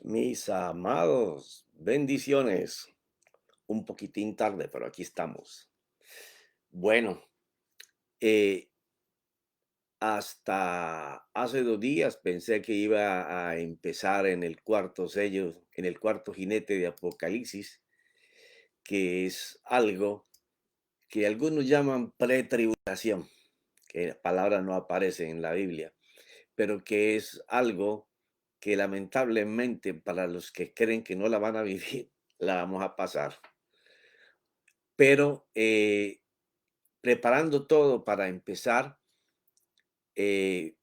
Mis amados, bendiciones. Un poquitín tarde, pero aquí estamos. Bueno, eh, hasta hace 2 días pensé que iba a empezar en el cuarto sello, en el cuarto jinete de Apocalipsis, que es algo que algunos llaman pretribulación, que la palabra no aparece en la Biblia, pero que es algo que lamentablemente para los que creen que no la van a vivir, la vamos a pasar. Pero preparando todo para empezar, eh,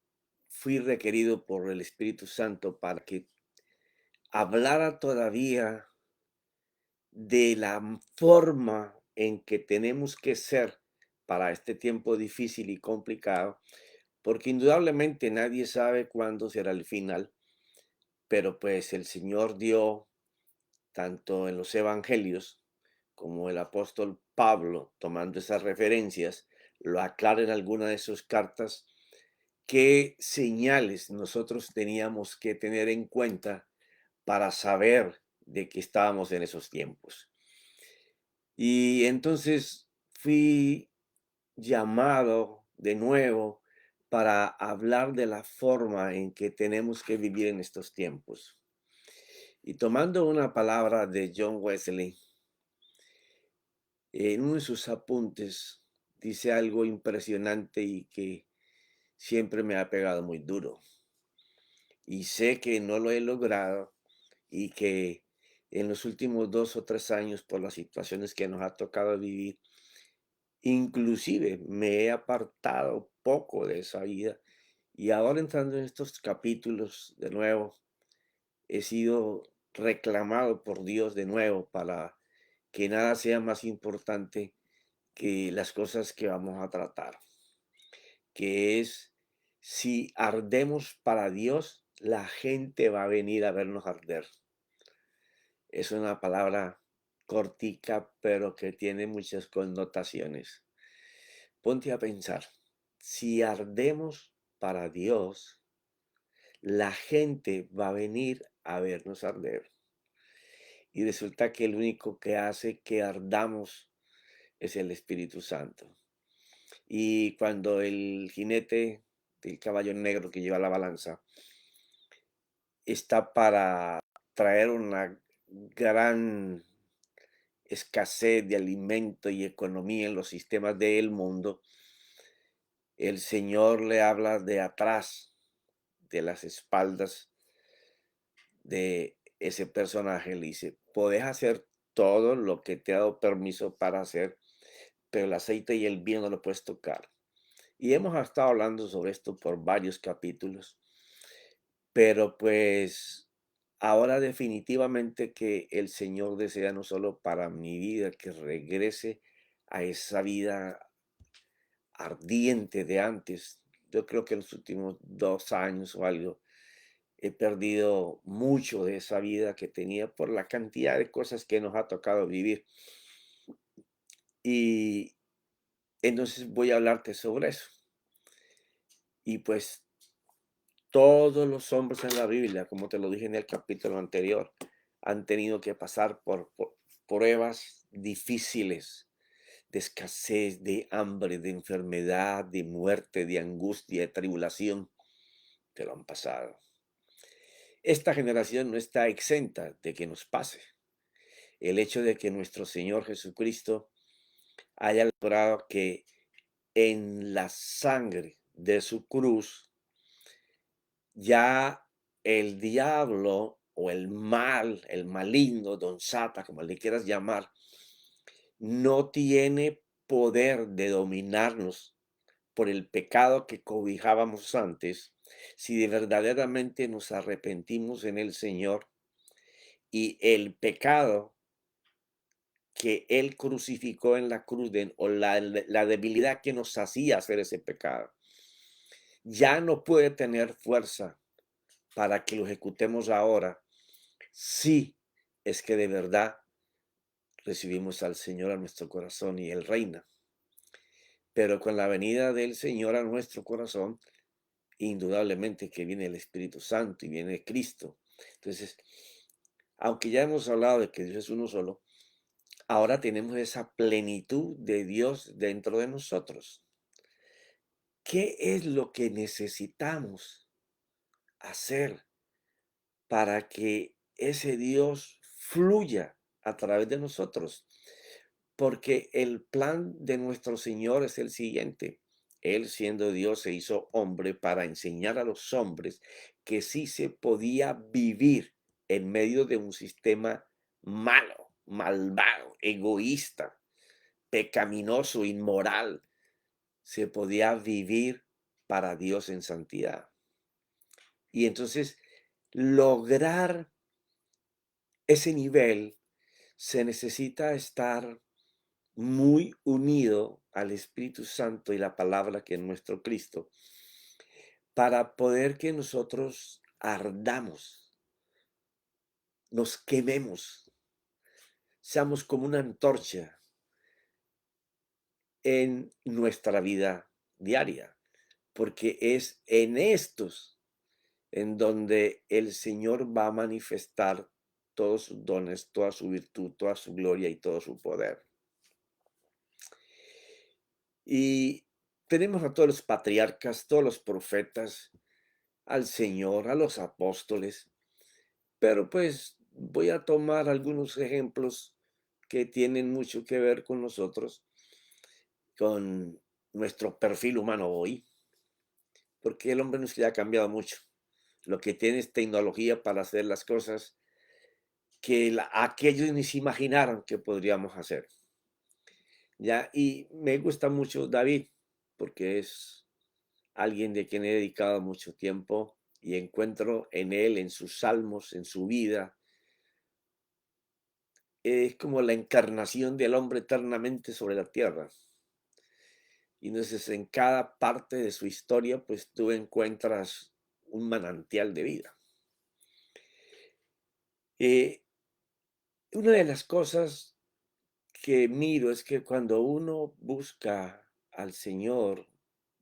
fui requerido por el Espíritu Santo para que hablara todavía de la forma en que tenemos que ser para este tiempo difícil y complicado, porque indudablemente nadie sabe cuándo será el final, pero pues el Señor dio, tanto en los evangelios como el apóstol Pablo, tomando esas referencias, lo aclara en alguna de sus cartas, qué señales nosotros teníamos que tener en cuenta para saber de que estábamos en esos tiempos. Y entonces fui llamado de nuevo para hablar de la forma en que tenemos que vivir en estos tiempos. Y tomando una palabra de John Wesley, en uno de sus apuntes dice algo impresionante y que siempre me ha pegado muy duro. Y sé que no lo he logrado y que en los últimos 2 o 3 años, por las situaciones que nos ha tocado vivir, inclusive me he apartado poco de esa vida. Y ahora entrando en estos capítulos de nuevo, he sido reclamado por Dios de nuevo para que nada sea más importante que las cosas que vamos a tratar, que es si ardemos para Dios, la gente va a venir a vernos arder. Es una palabra cortica, pero que tiene muchas connotaciones. Ponte a pensar, si ardemos para Dios, la gente va a venir a vernos arder. Y resulta que el único que hace que ardamos es el Espíritu Santo. Y cuando el jinete del caballo negro que lleva la balanza está para traer una gran escasez de alimento y economía en los sistemas del mundo, el Señor le habla de atrás, de las espaldas de ese personaje, le dice, podés hacer todo lo que te ha dado permiso para hacer, pero el aceite y el vino no lo puedes tocar. Y hemos estado hablando sobre esto por varios capítulos, pero pues ahora definitivamente que el Señor desea no solo para mi vida que regrese a esa vida ardiente de antes. Yo creo que en los últimos 2 años o algo he perdido mucho de esa vida que tenía por la cantidad de cosas que nos ha tocado vivir. Y entonces voy a hablarte sobre eso. Y pues todos los hombres en la Biblia, como te lo dije en el capítulo anterior, han tenido que pasar por pruebas difíciles de escasez, de hambre, de enfermedad, de muerte, de angustia, de tribulación, que lo han pasado. Esta generación no está exenta de que nos pase. El hecho de que nuestro Señor Jesucristo haya logrado que en la sangre de su cruz ya el diablo o el mal, el maligno, don Sata, como le quieras llamar, no tiene poder de dominarnos por el pecado que cobijábamos antes, si de verdaderamente nos arrepentimos en el Señor y el pecado que Él crucificó en la cruz, o la debilidad que nos hacía hacer ese pecado, ya no puede tener fuerza para que lo ejecutemos ahora, si es que de verdad recibimos al Señor a nuestro corazón y Él reina. Pero con la venida del Señor a nuestro corazón, indudablemente que viene el Espíritu Santo y viene Cristo. Entonces, aunque ya hemos hablado de que Dios es uno solo, ahora tenemos esa plenitud de Dios dentro de nosotros. ¿Qué es lo que necesitamos hacer para que ese Dios fluya a través de nosotros? Porque el plan de nuestro Señor es el siguiente. Él, siendo Dios, se hizo hombre para enseñar a los hombres que sí se podía vivir en medio de un sistema malo, malvado, egoísta, pecaminoso, inmoral. Se podía vivir para Dios en santidad. Y entonces, lograr ese nivel se necesita estar muy unido al Espíritu Santo y la palabra que es nuestro Cristo, para poder que nosotros ardamos, nos quememos, seamos como una antorcha en nuestra vida diaria, porque es en estos en donde el Señor va a manifestar todos sus dones, toda su virtud, toda su gloria y todo su poder. Y tenemos a todos los patriarcas, todos los profetas, al Señor, a los apóstoles, pero pues voy a tomar algunos ejemplos que tienen mucho que ver con nosotros, con nuestro perfil humano hoy, porque el hombre nos ha cambiado mucho. Lo que tiene es tecnología para hacer las cosas que aquellos ni se imaginaron que podríamos hacer. ¿Ya? Y me gusta mucho David, porque es alguien de quien he dedicado mucho tiempo y encuentro en él, en sus salmos, en su vida, es como la encarnación del hombre eternamente sobre la tierra. Y entonces en cada parte de su historia, pues tú encuentras un manantial de vida. Eh, una de las cosas que miro es que cuando uno busca al Señor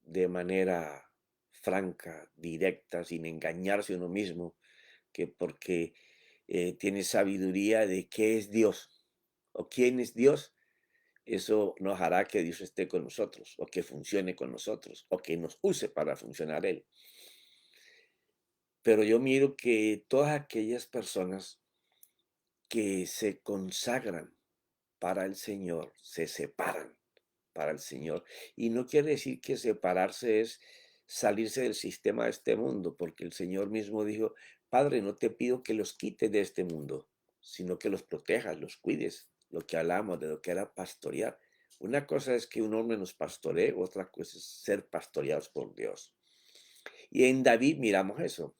de manera franca, directa, sin engañarse a uno mismo, que porque tiene sabiduría de qué es Dios o quién es Dios, eso nos hará que Dios esté con nosotros, o que funcione con nosotros, o que nos use para funcionar Él. Pero yo miro que todas aquellas personas que se consagran para el Señor, se separan para el Señor. Y no quiere decir que separarse es salirse del sistema de este mundo, porque el Señor mismo dijo, Padre, no te pido que los quites de este mundo, sino que los protejas, los cuides. Lo que hablamos de lo que era pastorear. Una cosa es que un hombre nos pastoree, otra cosa es ser pastoreados por Dios. Y en David miramos eso.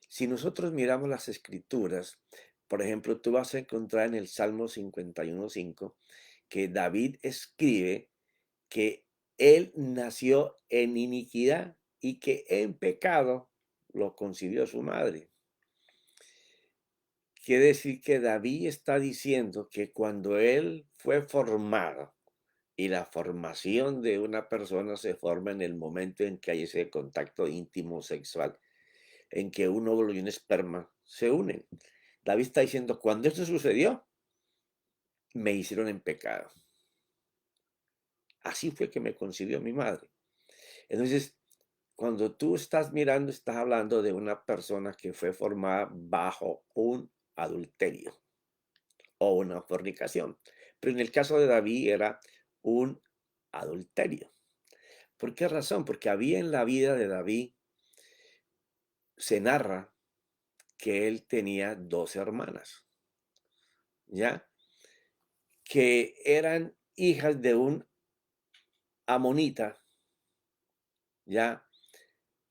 Si nosotros miramos las escrituras, por ejemplo, tú vas a encontrar en el Salmo 51:5 que David escribe que él nació en iniquidad y que en pecado lo concibió su madre. Quiere decir que David está diciendo que cuando él fue formado, y la formación de una persona se forma en el momento en que hay ese contacto íntimo sexual, en que un óvulo y un esperma se unen. David está diciendo, cuando esto sucedió, me hicieron en pecado. Así fue que me concibió mi madre. Entonces, cuando tú estás mirando, estás hablando de una persona que fue formada bajo un adulterio o una fornicación. Pero en el caso de David era un adulterio. ¿Por qué razón? Porque había en la vida de David, se narra que él tenía dos hermanas, ¿ya? Que eran hijas de un amonita, ¿ya?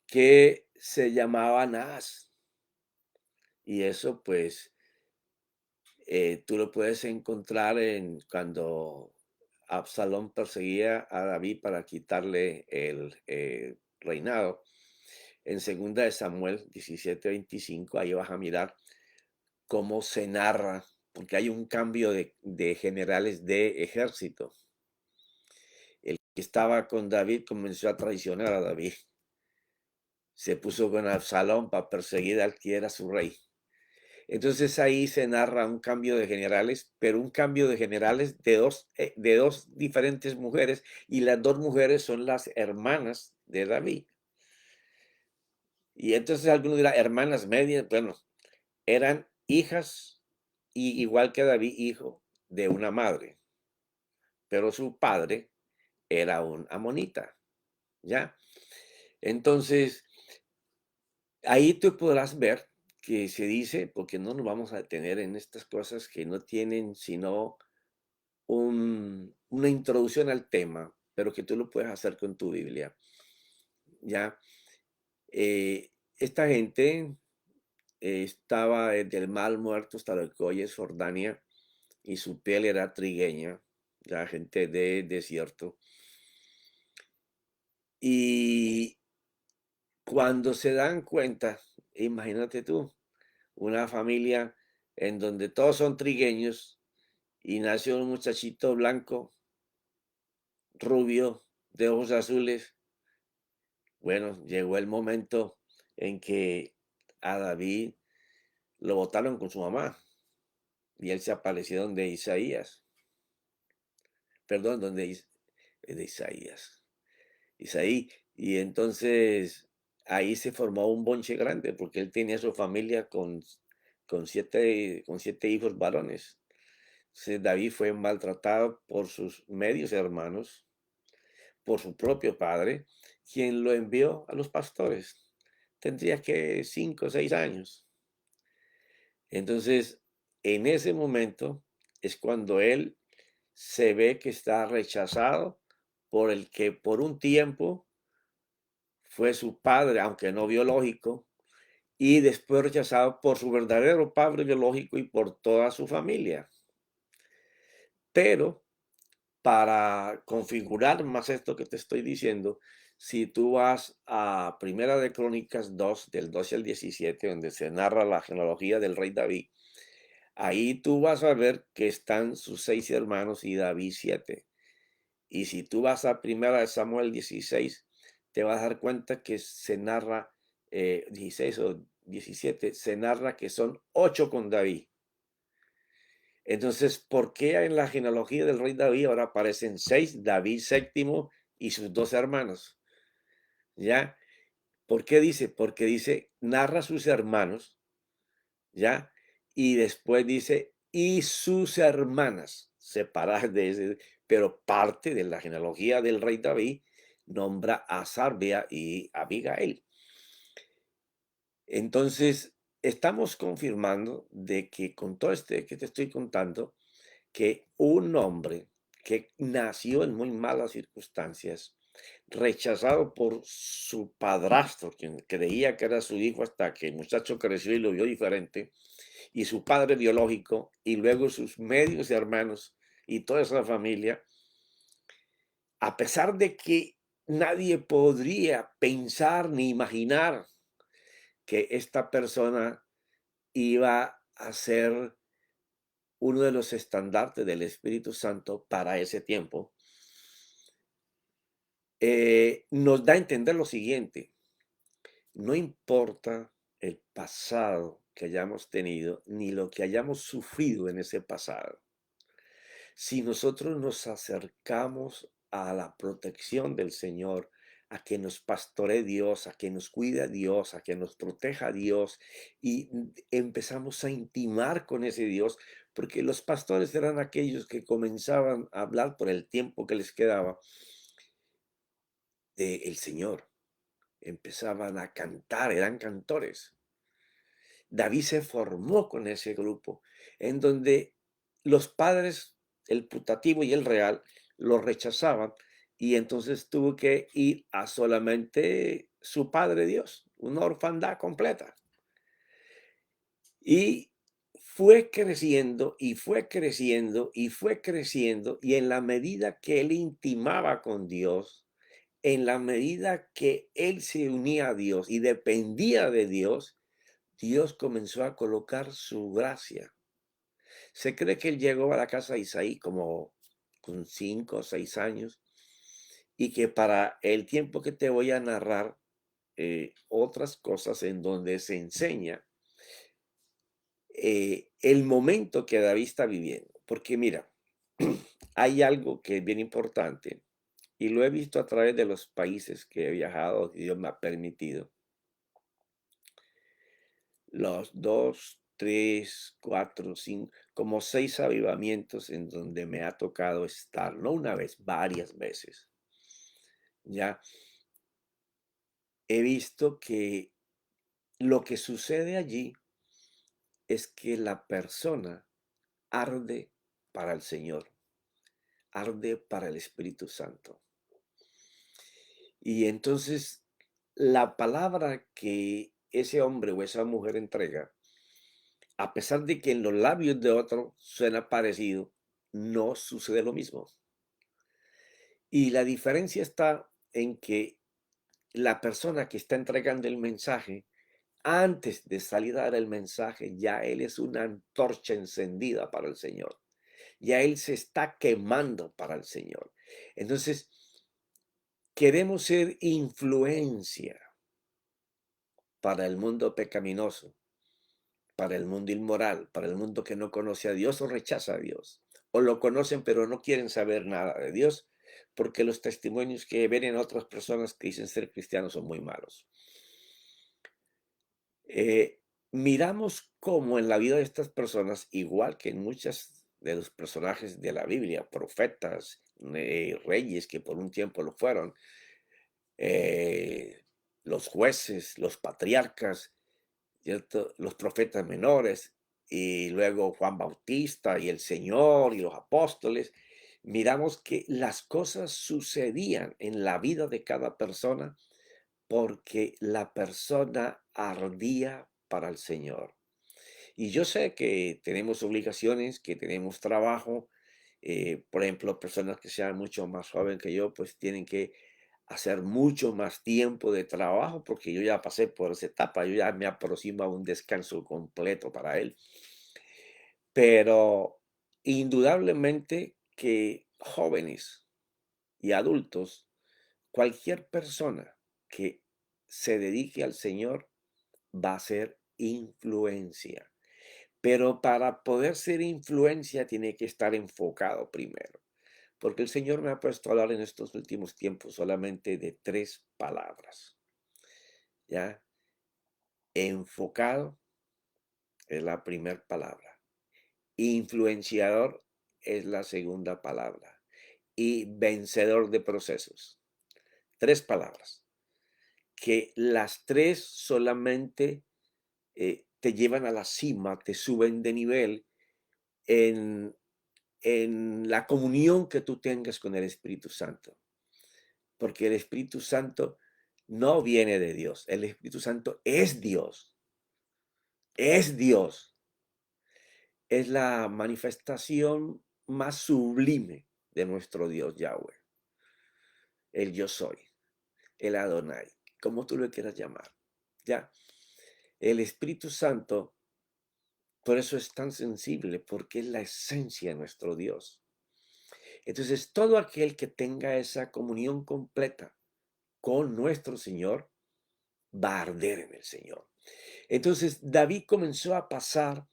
Que se llamaba Naas. Y eso, pues, tú lo puedes encontrar en cuando Absalón perseguía a David para quitarle el reinado. En segunda de Samuel 17:25, ahí vas a mirar cómo se narra, porque hay un cambio de generales de ejército. El que estaba con David comenzó a traicionar a David. se puso con Absalón para perseguir al que era su rey. Entonces ahí se narra un cambio de generales, pero un cambio de generales de dos diferentes mujeres, y las dos mujeres son las hermanas de David. Y entonces algunos dirán, hermanas medias, bueno, eran hijas, y igual que David, hijo de una madre, pero su padre era un amonita, ¿ya? Entonces, ahí tú podrás ver que se dice, porque no nos vamos a detener en estas cosas que no tienen sino una introducción al tema, pero que tú lo puedes hacer con tu Biblia, ¿ya? Esta gente estaba desde el Mar Muerto hasta los Colles, Jordania, y su piel era trigueña, la gente de desierto. Y cuando se dan cuenta, imagínate tú, una familia en donde todos son trigueños y nació un muchachito blanco, rubio, de ojos azules. Bueno, llegó el momento en que a David lo botaron con su mamá y él se apareció donde Isaías, perdón, de Isaías, Isaí, y entonces ahí se formó un bonche grande porque él tenía su familia con siete hijos varones. Entonces David fue maltratado por sus medios hermanos, por su propio padre, quien lo envió a los pastores. Tendría que 5 o 6 años. Entonces, en ese momento es cuando él se ve que está rechazado por el que por un tiempo fue su padre, aunque no biológico, y después rechazado por su verdadero padre biológico y por toda su familia. Pero para configurar más esto que te estoy diciendo, si tú vas a Primera de Crónicas 2, del 12 al 17, donde se narra la genealogía del rey David, ahí tú vas a ver que están sus 6 hermanos y David 7. Y si tú vas a Primera de Samuel 16, te vas a dar cuenta que se narra, 16 o 17, se narra que son 8 con David. Entonces, ¿por qué en la genealogía del rey David ahora aparecen 6, David séptimo y sus 2 hermanos? ¿Ya? ¿Por qué dice? Porque dice, narra sus hermanos, ¿ya? Y después dice, y sus hermanas, separadas de ese, pero parte de la genealogía del rey David nombra a Sarbia y Abigail. Entonces, estamos confirmando de que con todo este que te estoy contando, que un hombre que nació en muy malas circunstancias, rechazado por su padrastro, quien creía que era su hijo hasta que el muchacho creció y lo vio diferente, y su padre biológico, y luego sus medios hermanos y toda esa familia, a pesar de que nadie podría pensar ni imaginar que esta persona iba a ser uno de los estandartes del Espíritu Santo para ese tiempo, nos da a entender lo siguiente: no importa el pasado que hayamos tenido, ni lo que hayamos sufrido en ese pasado. Si nosotros nos acercamos a la protección del Señor, a que nos pastoree Dios, a que nos cuide Dios, a que nos proteja Dios, y empezamos a intimar con ese Dios, porque los pastores eran aquellos que comenzaban a hablar por el tiempo que les quedaba del Señor. Empezaban a cantar, eran cantores. David se formó con ese grupo, en donde los padres, el putativo y el real, lo rechazaban, y entonces tuvo que ir a solamente su Padre Dios, una orfandad completa. Y fue creciendo y fue creciendo y fue creciendo, y en la medida que él intimaba con Dios, en la medida que él se unía a Dios y dependía de Dios, Dios comenzó a colocar su gracia. Se cree que él llegó a la casa de Isaí como con 5 o 6 años, y que para el tiempo que te voy a narrar, otras cosas en donde se enseña el momento que David está viviendo. Porque mira, hay algo que es bien importante y lo he visto a través de los países que he viajado y Dios me ha permitido. Los 2, 3, 4, 5, como 6 avivamientos en donde me ha tocado estar, no una vez, varias veces. Ya he visto que lo que sucede allí es que la persona arde para el Señor, arde para el Espíritu Santo. Y entonces la palabra que ese hombre o esa mujer entrega, a pesar de que en los labios de otro suena parecido, no sucede lo mismo. Y la diferencia está en que la persona que está entregando el mensaje, antes de salir a dar el mensaje, ya él es una antorcha encendida para el Señor. Ya él se está quemando para el Señor. Entonces, queremos ser influencia para el mundo pecaminoso, para el mundo inmoral, para el mundo que no conoce a Dios o rechaza a Dios. O lo conocen pero no quieren saber nada de Dios porque los testimonios que ven en otras personas que dicen ser cristianos son muy malos. Miramos cómo en la vida de estas personas, igual que en muchas de los personajes de la Biblia, profetas, reyes que por un tiempo lo fueron, eh, los jueces, los patriarcas, ¿cierto? Los profetas menores, y luego Juan Bautista y el Señor y los apóstoles, miramos que las cosas sucedían en la vida de cada persona porque la persona ardía para el Señor. Y yo sé que tenemos obligaciones, que tenemos trabajo. Por ejemplo, personas que sean mucho más jóvenes que yo, pues tienen que hacer mucho más tiempo de trabajo porque yo ya pasé por esa etapa, yo ya me aproximo a un descanso completo para él. Pero indudablemente que jóvenes y adultos, cualquier persona que se dedique al Señor va a ser influencia. Pero para poder ser influencia tiene que estar enfocado primero, porque el Señor me ha puesto a hablar en estos últimos tiempos solamente de 3 palabras, ¿ya? Enfocado es la primera palabra, influenciador es la segunda palabra y vencedor de procesos. 3 palabras, que las 3 solamente, te llevan a la cima, te suben de nivel en la comunión que tú tengas con el Espíritu Santo, porque el Espíritu Santo no viene de Dios, el Espíritu Santo es Dios, es la manifestación más sublime de nuestro Dios Yahweh, el yo soy, el Adonai, como tú lo quieras llamar, ¿ya? El Espíritu Santo, por eso es tan sensible, porque es la esencia de nuestro Dios. Entonces, todo aquel que tenga esa comunión completa con nuestro Señor, va a arder en el Señor. Entonces, David comenzó a pasar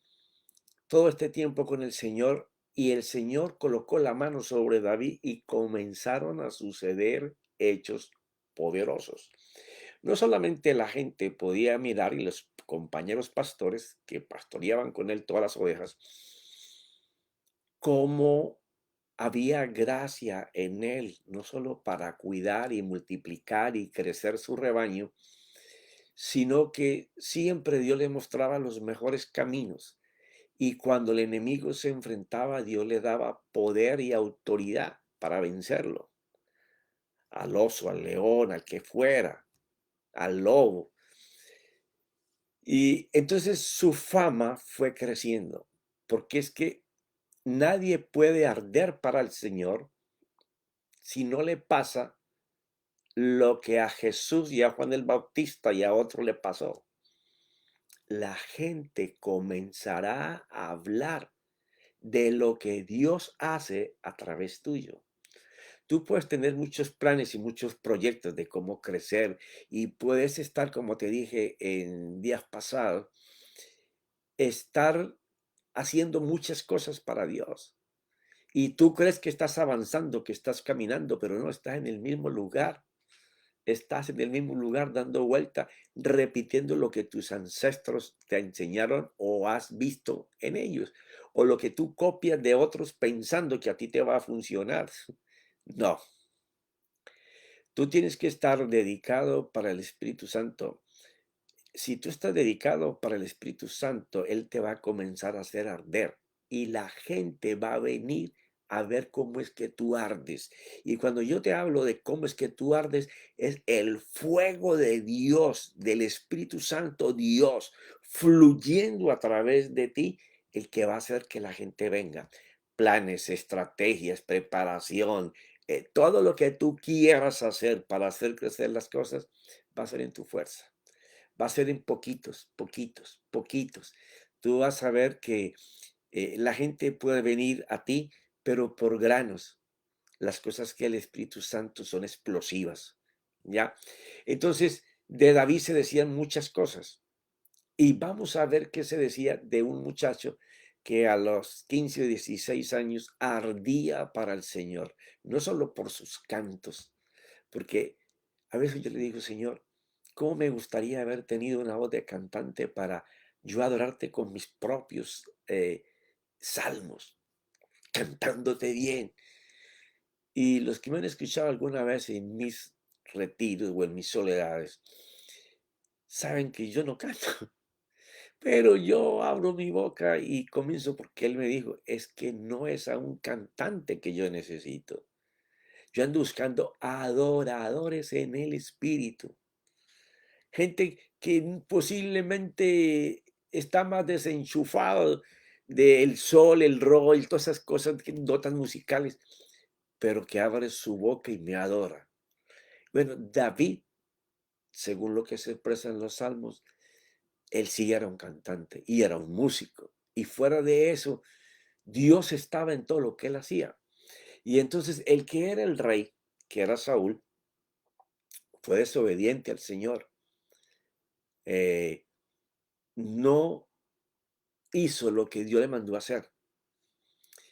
todo este tiempo con el Señor y el Señor colocó la mano sobre David y comenzaron a suceder hechos poderosos. No solamente la gente podía mirar y los compañeros pastores que pastoreaban con él todas las ovejas, cómo había gracia en él, no solo para cuidar y multiplicar y crecer su rebaño, sino que siempre Dios le mostraba los mejores caminos. Y cuando el enemigo se enfrentaba, Dios le daba poder y autoridad para vencerlo. Al oso, al león, al que fuera, al lobo. Y entonces su fama fue creciendo, porque es que nadie puede arder para el Señor si no le pasa lo que a Jesús y a Juan el Bautista y a otro le pasó. La gente comenzará a hablar de lo que Dios hace a través tuyo. Tú puedes tener muchos planes y muchos proyectos de cómo crecer y puedes estar, como te dije en días pasados, estar haciendo muchas cosas para Dios. Y tú crees que estás avanzando, que estás caminando, pero no estás en el mismo lugar. Estás en el mismo lugar dando vuelta, repitiendo lo que tus ancestros te enseñaron o has visto en ellos, o lo que tú copias de otros pensando que a ti te va a funcionar. No, tú tienes que estar dedicado para el Espíritu Santo. Si tú estás dedicado para el Espíritu Santo, Él te va a comenzar a hacer arder y la gente va a venir a ver cómo es que tú ardes. Y cuando yo te hablo de cómo es que tú ardes, es el fuego de Dios, del Espíritu Santo, Dios, fluyendo a través de ti, el que va a hacer que la gente venga. Planes, estrategias, preparación, todo lo que tú quieras hacer para hacer crecer las cosas, va a ser en tu fuerza. Va a ser en poquitos, poquitos, poquitos. Tú vas a ver que la gente puede venir a ti, pero por granos. Las cosas que el Espíritu Santo son explosivas, ¿ya? Entonces, de David se decían muchas cosas. Y vamos a ver qué se decía de un muchacho que a los 15 o 16 años ardía para el Señor, no solo por sus cantos, porque a veces yo le digo, Señor, ¿cómo me gustaría haber tenido una voz de cantante para yo adorarte con mis propios salmos, cantándote bien? Y los que me han escuchado alguna vez en mis retiros o en mis soledades, saben que yo no canto, pero yo abro mi boca y comienzo porque él me dijo, es que no es a un cantante que yo necesito. Yo ando buscando adoradores en el espíritu. Gente que posiblemente está más desenchufado del sol, el rol, todas esas cosas, notas musicales, pero que abre su boca y me adora. Bueno, David, según lo que se expresa en los salmos, él sí era un cantante y era un músico. Y fuera de eso, Dios estaba en todo lo que él hacía. Y entonces el que era el rey, que era Saúl, fue desobediente al Señor. Eh, no hizo lo que Dios le mandó a hacer.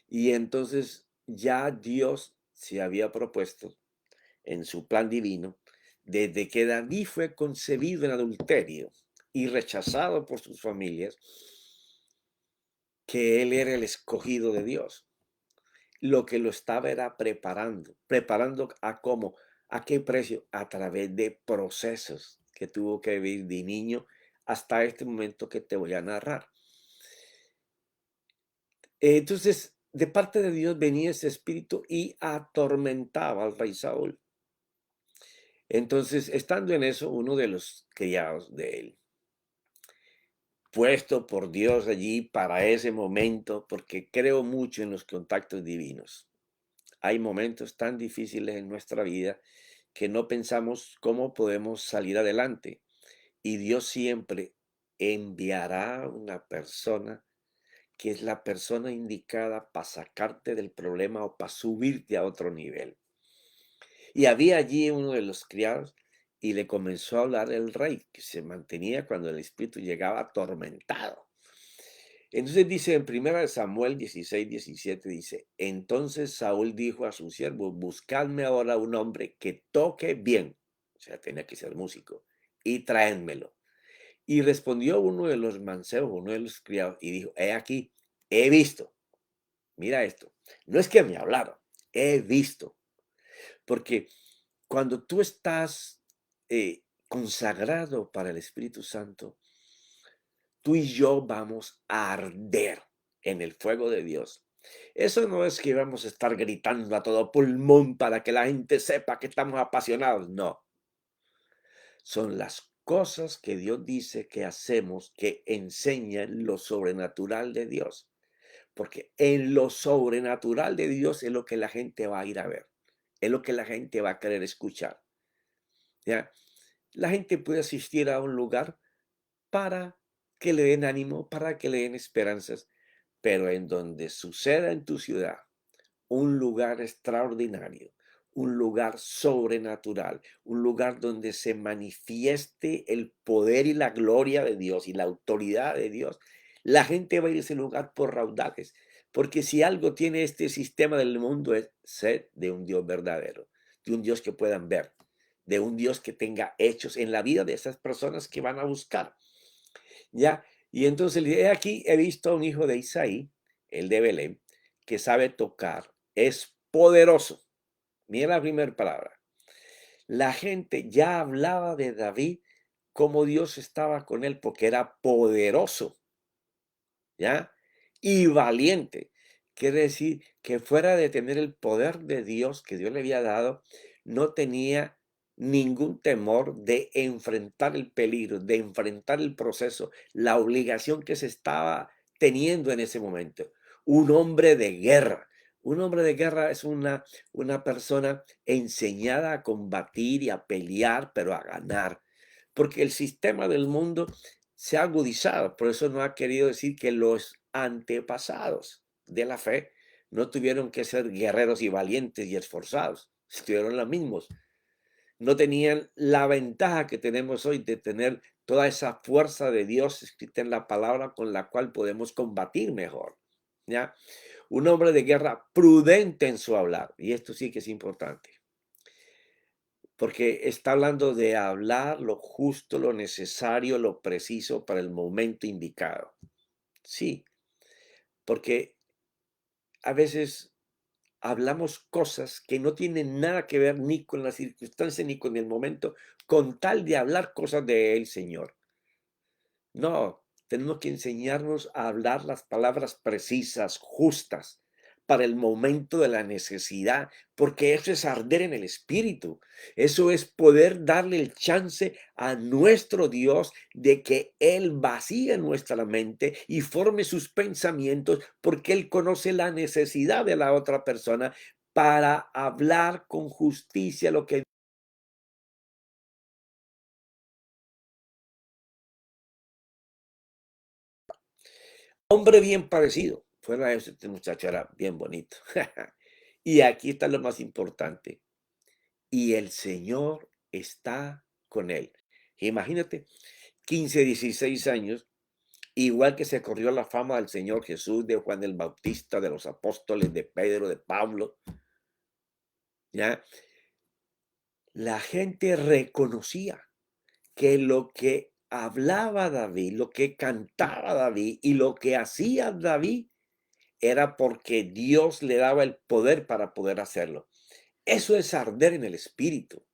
Y entonces ya Dios se había propuesto en su plan divino, desde que David fue concebido en adulterio y rechazado por sus familias, que él era el escogido de Dios. Lo que lo estaba era preparando a cómo, a qué precio, a través de procesos que tuvo que vivir de niño hasta este momento que te voy a narrar. Entonces, de parte de Dios venía ese espíritu y atormentaba al rey Saúl. Entonces, estando en eso, uno de los criados de él, puesto por Dios allí para ese momento, porque creo mucho en los contactos divinos. Hay momentos tan difíciles en nuestra vida que no pensamos cómo podemos salir adelante. Y Dios siempre enviará una persona que es la persona indicada para sacarte del problema o para subirte a otro nivel. Y había allí uno de los criados y le comenzó a hablar el rey, que se mantenía cuando el espíritu llegaba atormentado. Entonces dice en 1 Samuel 16:17, dice, entonces Saúl dijo a su siervo, buscadme ahora un hombre que toque bien, o sea, tenía que ser músico, y traédmelo. Y respondió uno de los mancebos, uno de los criados, y dijo, he aquí, he visto, mira esto, no es que me hablaron, he visto, porque cuando tú estás consagrado para el Espíritu Santo, tú y yo vamos a arder en el fuego de Dios. Eso no es que vamos a estar gritando a todo pulmón para que la gente sepa que estamos apasionados, no. Son las cosas que Dios dice que hacemos que enseñan lo sobrenatural de Dios. Porque en lo sobrenatural de Dios es lo que la gente va a ir a ver. Es lo que la gente va a querer escuchar. ¿Ya? La gente puede asistir a un lugar para que le den ánimo, para que le den esperanzas, pero en donde suceda en tu ciudad un lugar extraordinario, un lugar sobrenatural, un lugar donde se manifieste el poder y la gloria de Dios y la autoridad de Dios, la gente va a ir a ese lugar por raudales. Porque si algo tiene este sistema del mundo es sed de un Dios verdadero, de un Dios que puedan ver, de un Dios que tenga hechos en la vida de esas personas que van a buscar. ¿Ya? Y entonces aquí he visto a un hijo de Isaí, el de Belén, que sabe tocar, es poderoso. Mira la primera palabra. La gente ya hablaba de David como Dios estaba con él porque era poderoso, ¿ya? Y valiente. Quiere decir que fuera de tener el poder de Dios que Dios le había dado, no tenía ningún temor de enfrentar el peligro, de enfrentar el proceso, la obligación que se estaba teniendo en ese momento. Un hombre de guerra. Un hombre de guerra es una persona enseñada a combatir y a pelear, pero a ganar. Porque el sistema del mundo se ha agudizado. Por eso no ha querido decir que los antepasados de la fe no tuvieron que ser guerreros y valientes y esforzados. Estuvieron los mismos. No tenían la ventaja que tenemos hoy de tener toda esa fuerza de Dios escrita en la palabra con la cual podemos combatir mejor. ¿Ya? Un hombre de guerra prudente en su hablar. Y esto sí que es importante. Porque está hablando de hablar lo justo, lo necesario, lo preciso para el momento indicado. Sí, porque a veces hablamos cosas que no tienen nada que ver ni con las circunstancias ni con el momento, con tal de hablar cosas del Señor. No, tenemos que enseñarnos a hablar las palabras precisas, justas, para el momento de la necesidad, porque eso es arder en el espíritu. Eso es poder darle el chance a nuestro Dios de que Él vacíe nuestra mente y forme sus pensamientos, porque Él conoce la necesidad de la otra persona para hablar con justicia lo que hombre bien parecido. Fuera de eso, este muchacho era bien bonito. Y aquí está lo más importante. Y el Señor está con él. Imagínate, 15, 16 años, igual que se corrió la fama del Señor Jesús, de Juan el Bautista, de los apóstoles, de Pedro, de Pablo, ¿ya? La gente reconocía que lo que hablaba David, lo que cantaba David y lo que hacía David era porque Dios le daba el poder para poder hacerlo. Eso es arder en el espíritu.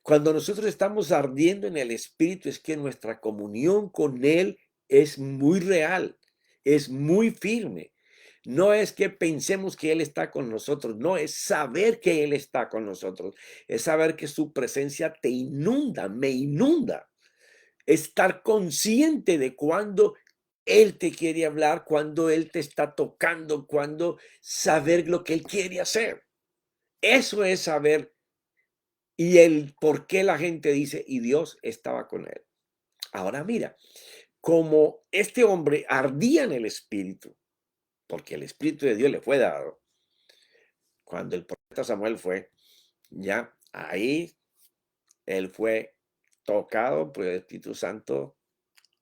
Cuando nosotros estamos ardiendo en el espíritu es que nuestra comunión con Él es muy real, es muy firme. No es que pensemos que Él está con nosotros, no, es saber que Él está con nosotros, es saber que su presencia te inunda, me inunda. Estar consciente de cuando Él te quiere hablar, cuando Él te está tocando, cuando saber lo que Él quiere hacer. Eso es saber y el por qué la gente dice, y Dios estaba con él. Ahora mira, como este hombre ardía en el espíritu, porque el espíritu de Dios le fue dado, cuando el profeta Samuel fue, ya ahí él fue tocado por el Espíritu Santo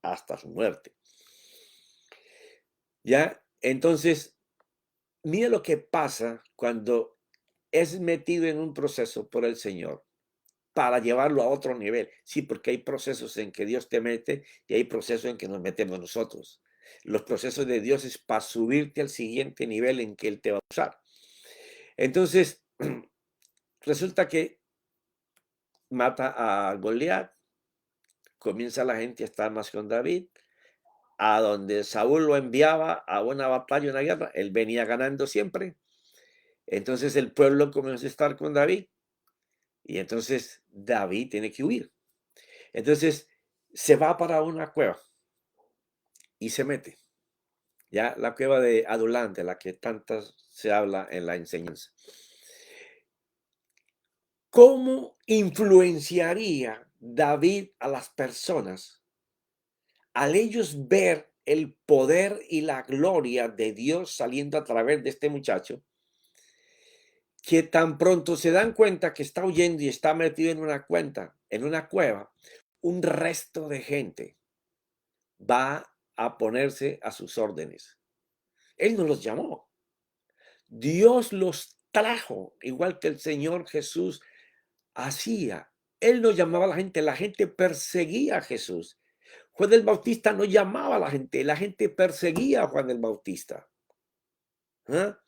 hasta su muerte. Ya, entonces, mira lo que pasa cuando es metido en un proceso por el Señor para llevarlo a otro nivel. Sí, porque hay procesos en que Dios te mete y hay procesos en que nos metemos nosotros. Los procesos de Dios es para subirte al siguiente nivel en que Él te va a usar. Entonces, resulta que mata a Goliat, comienza la gente a estar más con David, a donde Saúl lo enviaba a una batalla, una guerra, él venía ganando siempre. Entonces el pueblo comenzó a estar con David y entonces David tiene que huir. Entonces se va para una cueva y se mete. Ya la cueva de Adulán, de la que tantas se habla en la enseñanza. ¿Cómo influenciaría David a las personas al ellos ver el poder y la gloria de Dios saliendo a través de este muchacho? que tan pronto se dan cuenta que está huyendo y está metido en una cueva, un resto de gente va a ponerse a sus órdenes. Él no los llamó. Dios los trajo, igual que el Señor Jesús hacía. Él no llamaba a la gente perseguía a Jesús. Juan el Bautista no llamaba a la gente perseguía a Juan el Bautista. ¿Ah?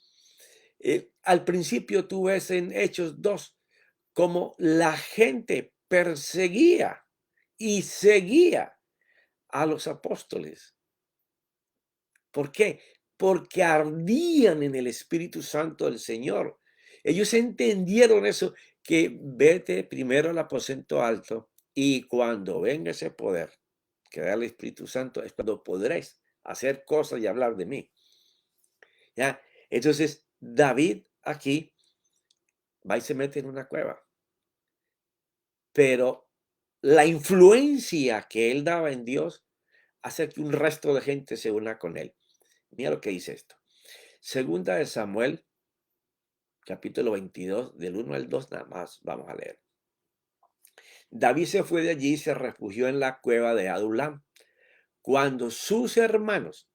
Al principio tú ves en Hechos 2 como la gente perseguía y seguía a los apóstoles. ¿Por qué? Porque ardían en el Espíritu Santo del Señor. Ellos entendieron eso, que vete primero al aposento alto y cuando venga ese poder que da el Espíritu Santo es cuando podréis hacer cosas y hablar de mí. ¿Ya? Entonces, David aquí va y se mete en una cueva. Pero la influencia que él daba en Dios hace que un resto de gente se una con él. Mira lo que dice esto. Segunda de Samuel, capítulo 22, del 1 al 2 nada más, vamos a leer. David se fue de allí y se refugió en la cueva de Adulam. Cuando sus hermanos,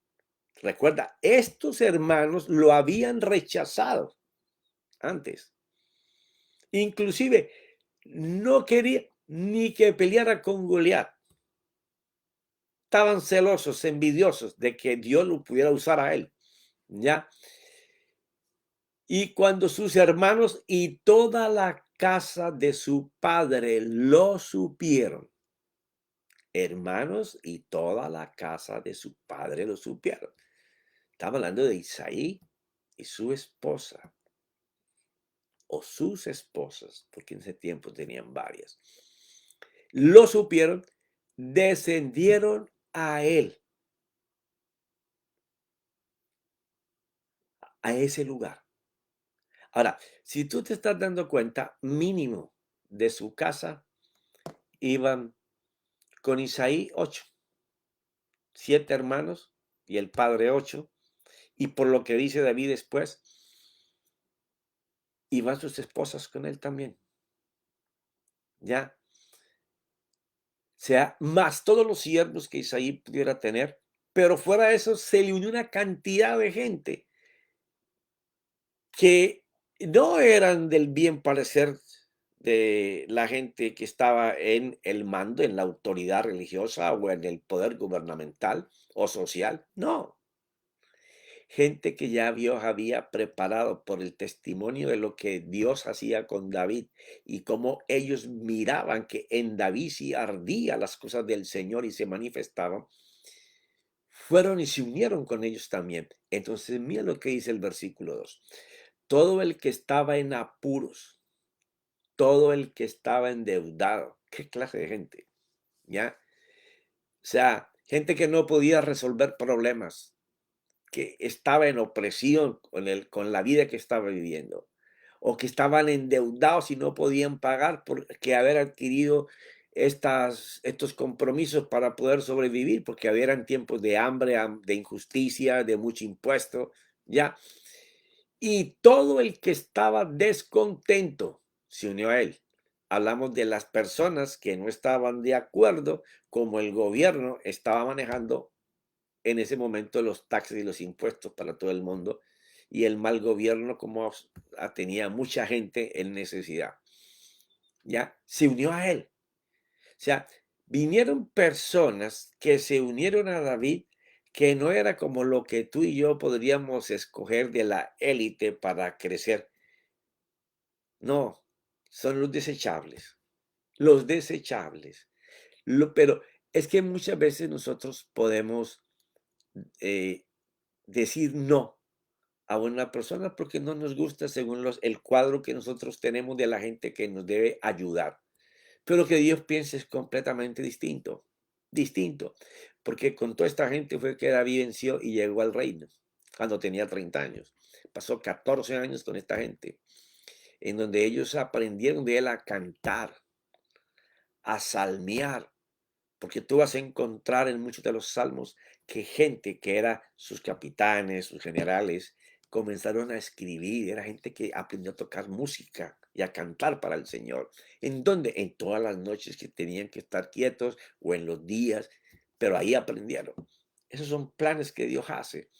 recuerda, estos hermanos lo habían rechazado antes. Inclusive, no quería ni que peleara con Goliat. Estaban celosos, envidiosos de que Dios lo pudiera usar a él. ¿Ya? Y cuando sus hermanos y toda la casa de su padre lo supieron, hermanos y toda la casa de su padre lo supieron. Estaba hablando de Isaí y su esposa, o sus esposas, porque en ese tiempo tenían varias. Lo supieron, descendieron a él, a ese lugar. Ahora, si tú te estás dando cuenta, mínimo de su casa iban con Isaí 8, 7 hermanos y el padre 8, y por lo que dice David después, iban sus esposas con él también, ¿ya? O sea, más todos los siervos que Isaí pudiera tener, pero fuera de eso se le unió una cantidad de gente que no eran del bien parecer de la gente que estaba en el mando, en la autoridad religiosa o en el poder gubernamental o social, no. Gente que ya Dios había preparado por el testimonio de lo que Dios hacía con David y cómo ellos miraban que en David sí ardía las cosas del Señor y se manifestaban, fueron y se unieron con ellos también. Entonces, mira lo que dice el versículo 2. Todo el que estaba en apuros, todo el que estaba endeudado, ¿qué clase de gente? ¿Ya? O sea, gente que no podía resolver problemas, que estaba en opresión con la vida que estaba viviendo, o que estaban endeudados y no podían pagar porque haber adquirido estos compromisos para poder sobrevivir, porque eran tiempos de hambre, de injusticia, de mucho impuesto, ¿ya? Y todo el que estaba descontento se unió a él. Hablamos de las personas que no estaban de acuerdo como el gobierno estaba manejando en ese momento los taxes y los impuestos para todo el mundo y el mal gobierno como tenía mucha gente en necesidad. Ya se unió a él. O sea, vinieron personas que se unieron a David que no era como lo que tú y yo podríamos escoger de la élite para crecer. No, son los desechables. Los desechables. Pero es que muchas veces nosotros podemos eh, decir no a una persona porque no nos gusta según el cuadro que nosotros tenemos de la gente que nos debe ayudar. Pero lo que Dios piensa es completamente distinto, distinto, porque con toda esta gente fue que David venció y llegó al reino cuando tenía 30 años. Pasó 14 años con esta gente, en donde ellos aprendieron de él a cantar, a salmear, porque tú vas a encontrar en muchos de los salmos que gente que era sus capitanes, sus generales, comenzaron a escribir, era gente que aprendió a tocar música y a cantar para el Señor. ¿En dónde? En todas las noches que tenían que estar quietos o en los días, pero ahí aprendieron. Esos son planes que Dios hace.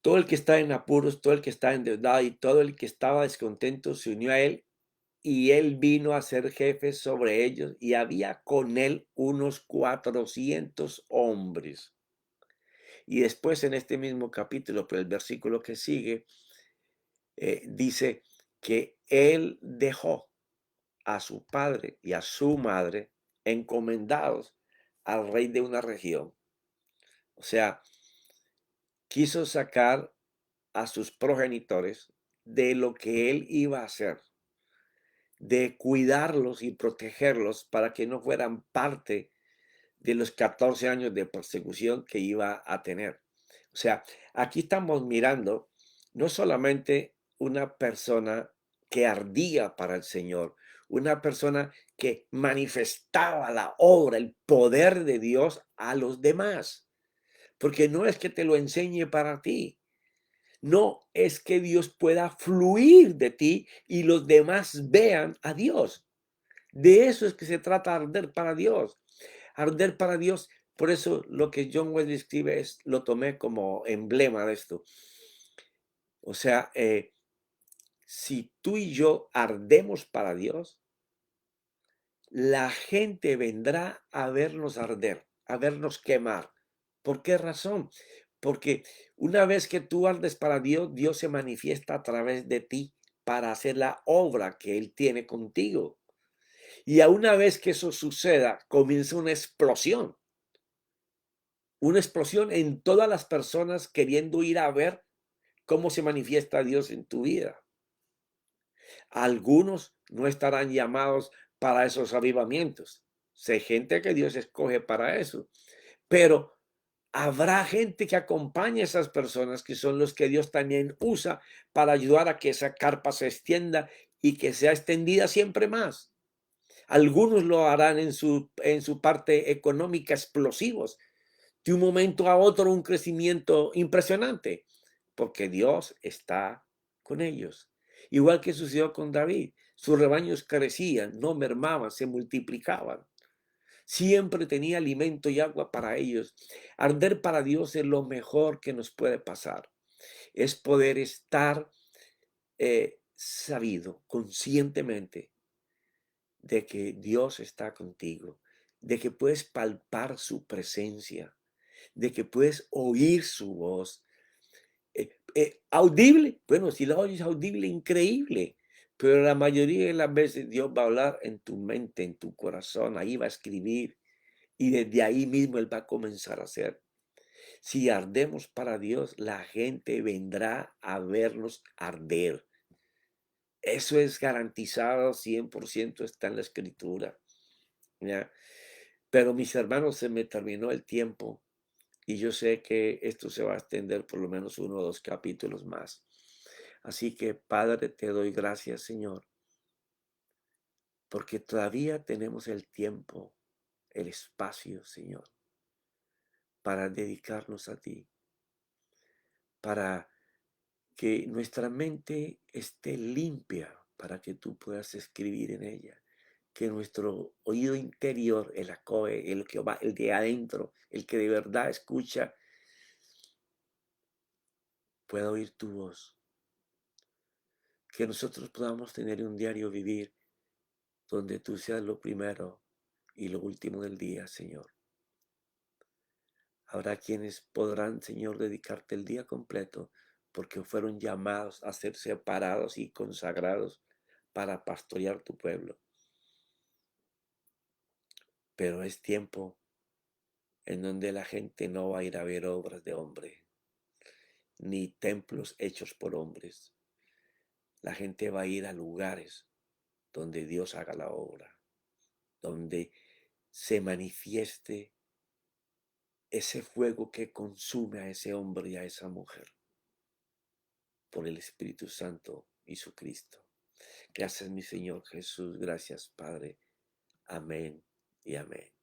Todo el que está en apuros, todo el que está endeudado y todo el que estaba descontento se unió a él y él vino a ser jefe sobre ellos y había con él unos 400 hombres. Y después en este mismo capítulo, pero el versículo que sigue, dice que él dejó a su padre y a su madre encomendados al rey de una región. O sea, quiso sacar a sus progenitores de lo que él iba a hacer, de cuidarlos y protegerlos para que no fueran parte de los 14 años de persecución que iba a tener. O sea, aquí estamos mirando no solamente una persona que ardía para el Señor, una persona que manifestaba la obra, el poder de Dios a los demás, porque no es que te lo enseñe para ti, no es que Dios pueda fluir de ti y los demás vean a Dios. De eso es que se trata arder para Dios. Arder para Dios. Por eso lo que John Wesley escribe es, lo tomé como emblema de esto. O sea, si tú y yo ardemos para Dios, la gente vendrá a vernos arder, a vernos quemar. ¿Por qué razón? Porque una vez que tú ardes para Dios, Dios se manifiesta a través de ti para hacer la obra que Él tiene contigo. Y a una vez que eso suceda, comienza una explosión en todas las personas queriendo ir a ver cómo se manifiesta Dios en tu vida. Algunos no estarán llamados para esos avivamientos. Sé gente que Dios escoge para eso, pero habrá gente que acompañe a esas personas que son los que Dios también usa para ayudar a que esa carpa se extienda y que sea extendida siempre más. Algunos lo harán en su parte económica explosivos, de un momento a otro un crecimiento impresionante, porque Dios está con ellos. Igual que sucedió con David, sus rebaños crecían, no mermaban, se multiplicaban. Siempre tenía alimento y agua para ellos. Arder para Dios es lo mejor que nos puede pasar. Es poder estar sabido conscientemente de que Dios está contigo, de que puedes palpar su presencia, de que puedes oír su voz. Audible, bueno, si la oyes audible, increíble, pero la mayoría de las veces Dios va a hablar en tu mente, en tu corazón, ahí va a escribir y desde ahí mismo Él va a comenzar a hacer. Si ardemos para Dios, la gente vendrá a vernos arder. Eso es garantizado, 100% está en la escritura. ¿Ya? Pero mis hermanos, se me terminó el tiempo. Y yo sé que esto se va a extender por lo menos 1 o 2 capítulos más. Así que, Padre, te doy gracias, Señor, porque todavía tenemos el tiempo, el espacio, Señor, para dedicarnos a ti, para que nuestra mente esté limpia, para que tú puedas escribir en ella, que nuestro oído interior, el acoe, el que va, el de adentro, el que de verdad escucha, pueda oír tu voz. Que nosotros podamos tener un diario vivir donde tú seas lo primero y lo último del día, Señor. Habrá quienes podrán, Señor, dedicarte el día completo porque fueron llamados a ser separados y consagrados para pastorear tu pueblo. Pero es tiempo en donde la gente no va a ir a ver obras de hombre, ni templos hechos por hombres. La gente va a ir a lugares donde Dios haga la obra, donde se manifieste ese fuego que consume a ese hombre y a esa mujer por el Espíritu Santo y su Cristo. Gracias, mi Señor Jesús. Gracias, Padre. Amén y amén.